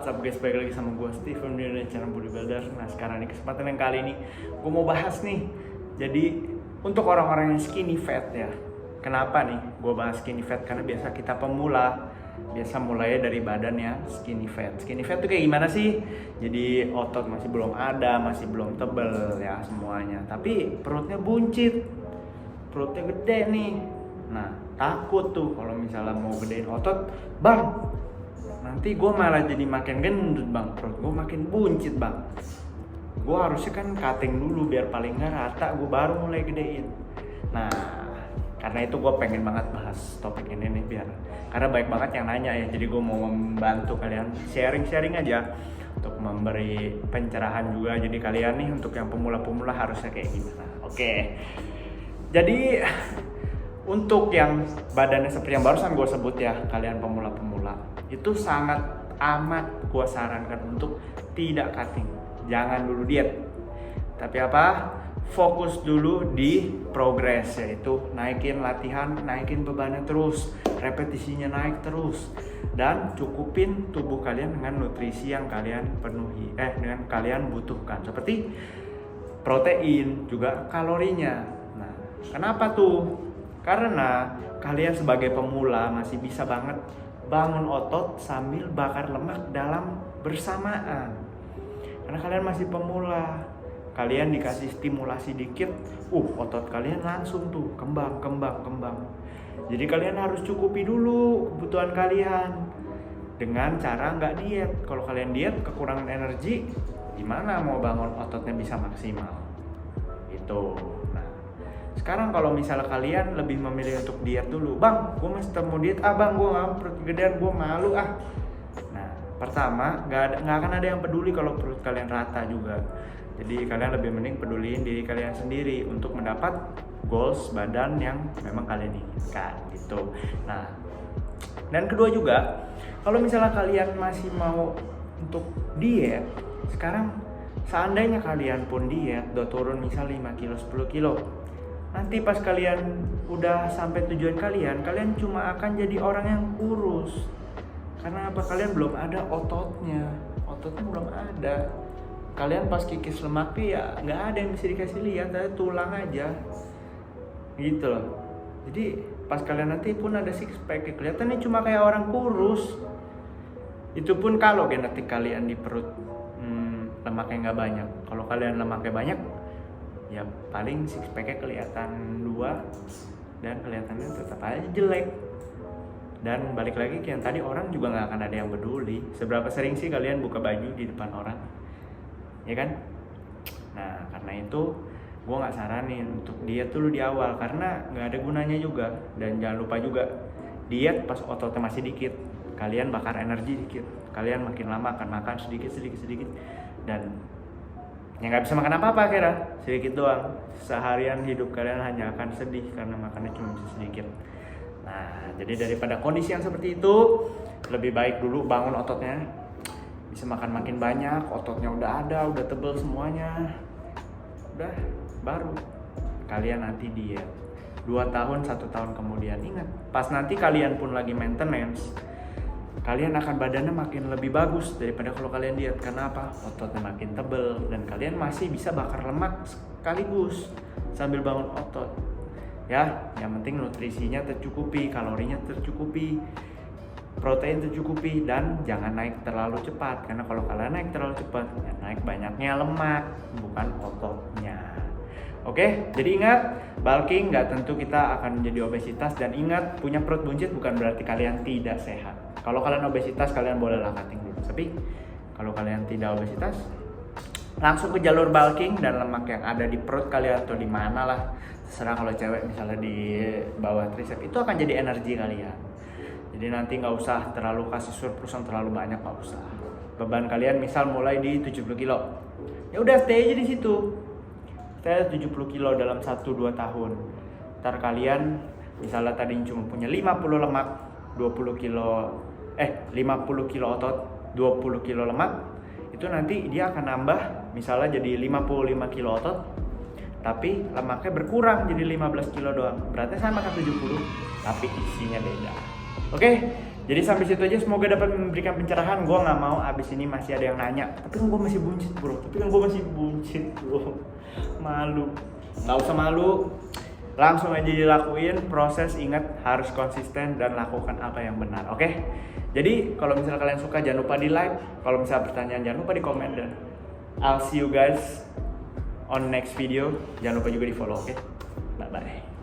What's up guys, balik lagi sama gue Steven dari channel Bodybuilder. Nah sekarang di kesempatan yang kali ini gue mau bahas nih. Jadi untuk orang-orang yang skinny fat ya. Kenapa nih gue bahas skinny fat? Karena biasa kita pemula biasa mulai dari badan yang skinny fat. Skinny fat tuh kayak gimana sih? Jadi otot masih belum ada, masih belum tebel ya semuanya. Tapi perutnya buncit, perutnya gede nih. Nah takut tuh kalau misalnya mau gedein otot, bang, nanti gue malah jadi makin gendut bang, perut gue makin buncit bang. Gue harusnya kan cutting dulu biar paling nggak rata, gue baru mulai gedein. Nah karena itu gue pengen banget bahas topik ini nih, karena banyak banget yang nanya ya. Jadi gue mau membantu kalian sharing aja untuk memberi pencerahan juga. Jadi kalian nih untuk yang pemula-pemula harusnya kayak gimana. Oke. Jadi untuk yang badannya seperti yang barusan gue sebut ya, kalian pemula-pemula itu sangat amat gue sarankan untuk tidak cutting. Jangan dulu diet, tapi apa? Fokus dulu di progress, yaitu naikin latihan, naikin bebannya terus, repetisinya naik terus, dan cukupin tubuh kalian dengan nutrisi yang kalian dengan kalian butuhkan, seperti protein juga kalorinya. Nah kenapa tuh? Karena kalian sebagai pemula masih bisa banget bangun otot sambil bakar lemak dalam bersamaan. Karena kalian masih pemula, kalian dikasih stimulasi dikit, otot kalian langsung tuh kembang. Jadi kalian harus cukupi dulu kebutuhan kalian dengan cara nggak diet. Kalau kalian diet kekurangan energi, gimana mau bangun ototnya bisa maksimal? Itu. Sekarang kalau misalnya kalian lebih memilih untuk diet dulu, bang, gue masih mau diet, bang, gue nggak perut gedean, gue malu ah. Nah, pertama, nggak akan ada yang peduli kalau perut kalian rata juga. Jadi kalian lebih mending peduliin diri kalian sendiri untuk mendapat goals badan yang memang kalian inginkan gitu. Nah, dan kedua juga, kalau misalnya kalian masih mau untuk diet, sekarang seandainya kalian pun diet, udah turun misal 5 kilo, 10 kilo, nanti pas kalian udah sampai tujuan kalian cuma akan jadi orang yang kurus. Karena apa? Kalian belum ada ototnya belum ada. Kalian pas kikis lemaknya ya nggak ada yang bisa dikasih lihat, ada tulang aja gitu loh. Jadi pas kalian nanti pun ada six pack, kelihatannya cuma kayak orang kurus. Itu pun kalau genetik kalian di perut lemaknya nggak banyak. Kalau kalian lemaknya banyak, ya paling six packnya kelihatan 2 dan kelihatannya tetap aja jelek. Dan balik lagi ke yang tadi, orang juga nggak akan ada yang peduli seberapa sering sih kalian buka baju di depan orang, ya kan? Nah karena itu gue nggak saranin untuk diet dulu di awal, karena nggak ada gunanya juga. Dan jangan lupa juga diet pas ototnya masih dikit, kalian bakar energi dikit, kalian makin lama akan makan sedikit dan yang nggak bisa makan apa-apa kira sedikit doang. Seharian hidup kalian hanya akan sedih karena makannya cuma sedikit. Nah jadi daripada kondisi yang seperti itu, lebih baik dulu bangun ototnya, bisa makan makin banyak, ototnya udah ada, udah tebel semuanya, udah baru kalian nanti diet 2 tahun 1 tahun kemudian. Ingat, pas nanti kalian pun lagi maintenance, kalian akan badannya makin lebih bagus daripada kalau kalian diet. Karena apa? Ototnya makin tebel dan kalian masih bisa bakar lemak sekaligus sambil bangun otot. Ya, yang penting nutrisinya tercukupi, kalorinya tercukupi, protein tercukupi, dan jangan naik terlalu cepat. Karena kalau kalian naik terlalu cepat, ya naik banyaknya lemak, bukan ototnya. Oke, jadi ingat, bulking nggak tentu kita akan menjadi obesitas. Dan ingat, punya perut buncit bukan berarti kalian tidak sehat. Kalau kalian obesitas, kalian bolehlah cutting dulu. Tapi kalau kalian tidak obesitas, langsung ke jalur bulking, dan lemak yang ada di perut kalian atau di mana lah, terserah. Kalau cewek misalnya di bawah tricep, itu akan jadi energi kalian. Jadi nanti nggak usah terlalu kasih surplus yang terlalu banyak, nggak usah. Beban kalian misal mulai di 70 kilo, ya udah stay aja di situ. Stay 70 kilo dalam 1-2 tahun. Ntar kalian misalnya tadi cuma punya 50 lemak, 50 kilo otot, 20 kilo lemak, itu nanti dia akan nambah misalnya jadi 55 kilo otot, tapi lemaknya berkurang jadi 15 kilo doang. Berarti sama kan 70, tapi isinya beda. Oke, Jadi sampai situ aja, semoga dapat memberikan pencerahan. Gue nggak mau abis ini masih ada yang nanya, tapi kan gue masih buncit bro, malu. Nggak usah malu, langsung aja dilakuin. Proses, ingat harus konsisten dan lakukan apa yang benar, oke? Jadi kalau misalnya kalian suka jangan lupa di like, kalau misalnya pertanyaan jangan lupa di komen, dan I'll see you guys on next video. Jangan lupa juga di follow, oke? Bye bye.